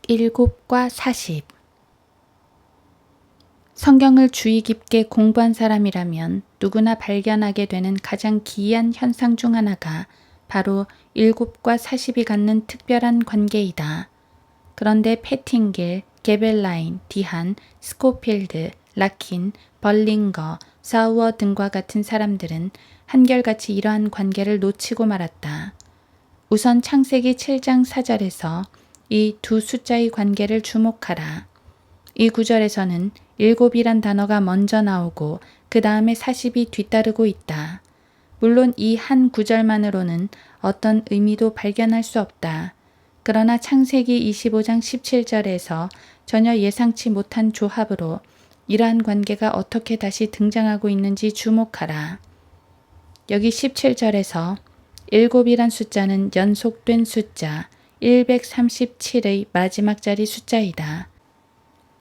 7과 40. 성경을 주의 깊게 공부한 사람이라면 누구나 발견하게 되는 가장 기이한 현상 중 하나가 바로 7과 40이 갖는 특별한 관계이다. 그런데 패팅길, 게벨라인, 디한, 스코필드, 라킨, 벌링거, 사우어 등과 같은 사람들은 한결같이 이러한 관계를 놓치고 말았다. 우선 창세기 7장 4절에서 이 두 숫자의 관계를 주목하라. 이 구절에서는 7이란 단어가 먼저 나오고 그 다음에 40이 뒤따르고 있다. 물론 이 한 구절만으로는 어떤 의미도 발견할 수 없다. 그러나 창세기 25장 17절에서 전혀 예상치 못한 조합으로 이러한 관계가 어떻게 다시 등장하고 있는지 주목하라. 여기 17절에서 7이란 숫자는 연속된 숫자 137의 마지막 자리 숫자이다.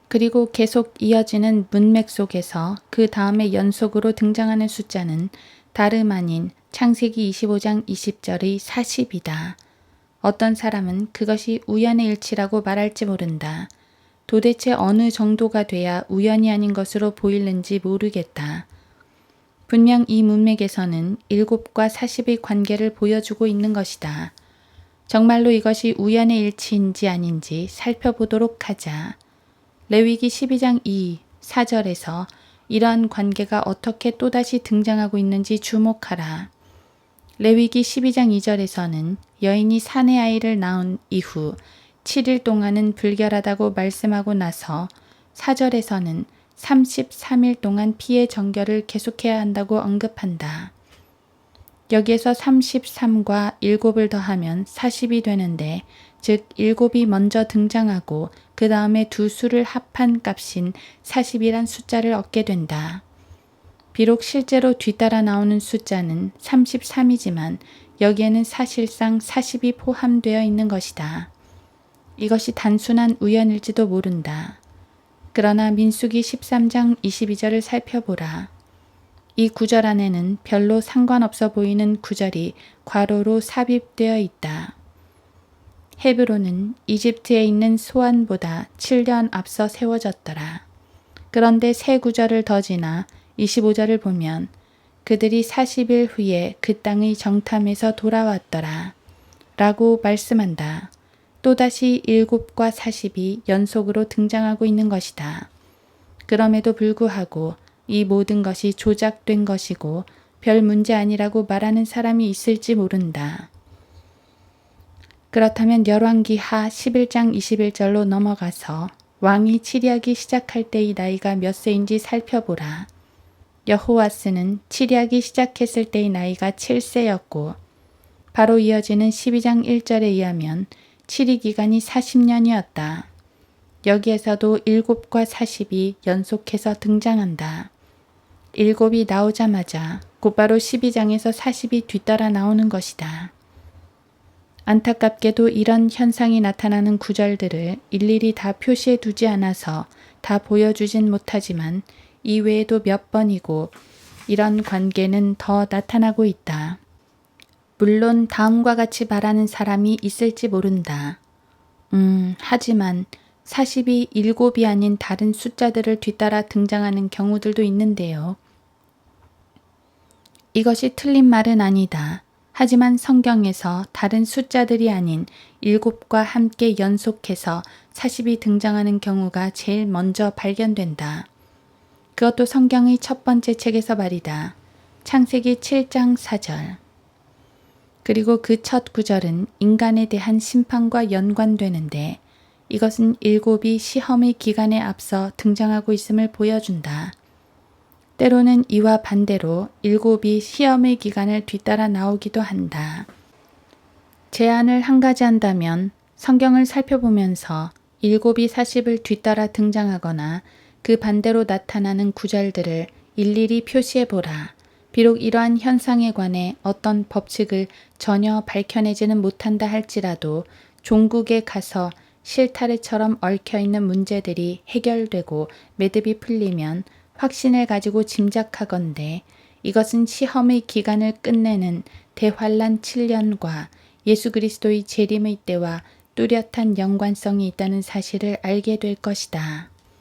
그리고 계속 이어지는 문맥 속에서 그 다음에 연속으로 등장하는 숫자는 다름 아닌 창세기 25장 20절의 40이다. 어떤 사람은 그것이 우연의 일치라고 말할지 모른다. 도대체 어느 정도가 돼야 우연이 아닌 것으로 보이는지 모르겠다. 분명 이 문맥에서는 7과 40의 관계를 보여주고 있는 것이다. 정말로 이것이 우연의 일치인지 아닌지 살펴보도록 하자. 레위기 12장 4절에서 이러한 관계가 어떻게 또다시 등장하고 있는지 주목하라. 레위기 12장 2절에서는 여인이 사내 아이를 낳은 이후 7일 동안은 불결하다고 말씀하고 나서 4절에서는 33일 동안 피의 정결을 계속해야 한다고 언급한다. 여기에서 33과 7을 더하면 40이 되는데 즉 7이 먼저 등장하고 그 다음에 두 수를 합한 값인 40이란 숫자를 얻게 된다. 비록 실제로 뒤따라 나오는 숫자는 33이지만 여기에는 사실상 40이 포함되어 있는 것이다. 이것이 단순한 우연일지도 모른다. 그러나 민수기 13장 22절을 살펴보라. 이 구절 안에는 별로 상관없어 보이는 구절이 괄호로 삽입되어 있다. 헤브론은 이집트에 있는 소안보다 7년 앞서 세워졌더라. 그런데 세 구절을 더 지나 25절을 보면 그들이 40일 후에 그 땅의 정탐에서 돌아왔더라. 라고 말씀한다. 또다시 7과 40이 연속으로 등장하고 있는 것이다. 그럼에도 불구하고 이 모든 것이 조작된 것이고 별 문제 아니라고 말하는 사람이 있을지 모른다. 그렇다면 열왕기하 11장 21절로 넘어가서 왕이 치리하기 시작할 때의 나이가 몇 세인지 살펴보라. 여호와스는 치리하기 시작했을 때의 나이가 7세였고 바로 이어지는 12장 1절에 의하면 치리 기간이 40년이었다. 여기에서도 7과 40이 연속해서 등장한다. 7이 나오자마자 곧바로 12장에서 40이 뒤따라 나오는 것이다. 안타깝게도 이런 현상이 나타나는 구절들을 일일이 다 표시해 두지 않아서 다 보여주진 못하지만 이외에도 몇 번이고 이런 관계는 더 나타나고 있다. 물론 다음과 같이 말하는 사람이 있을지 모른다. 하지만 40이 7이 아닌 다른 숫자들을 뒤따라 등장하는 경우들도 있는데요. 이것이 틀린 말은 아니다. 하지만 성경에서 다른 숫자들이 아닌 7과 함께 연속해서 40이 등장하는 경우가 제일 먼저 발견된다. 그것도 성경의 첫 번째 책에서 말이다. 창세기 7장 4절. 그리고 그 첫 구절은 인간에 대한 심판과 연관되는데 이것은 7이 시험의 기간에 앞서 등장하고 있음을 보여준다. 때로는 이와 반대로 7이 시험의 기간을 뒤따라 나오기도 한다. 제안을 한 가지 한다면 성경을 살펴보면서 7이 40을 뒤따라 등장하거나 그 반대로 나타나는 구절들을 일일이 표시해보라. 비록 이러한 현상에 관해 어떤 법칙을 전혀 밝혀내지는 못한다 할지라도 종국에 가서 실타래처럼 얽혀있는 문제들이 해결되고 매듭이 풀리면 확신을 가지고 짐작하건대 이것은 시험의 기간을 끝내는 대환란 7년과 예수 그리스도의 재림의 때와 뚜렷한 연관성이 있다는 사실을 알게 될 것이다.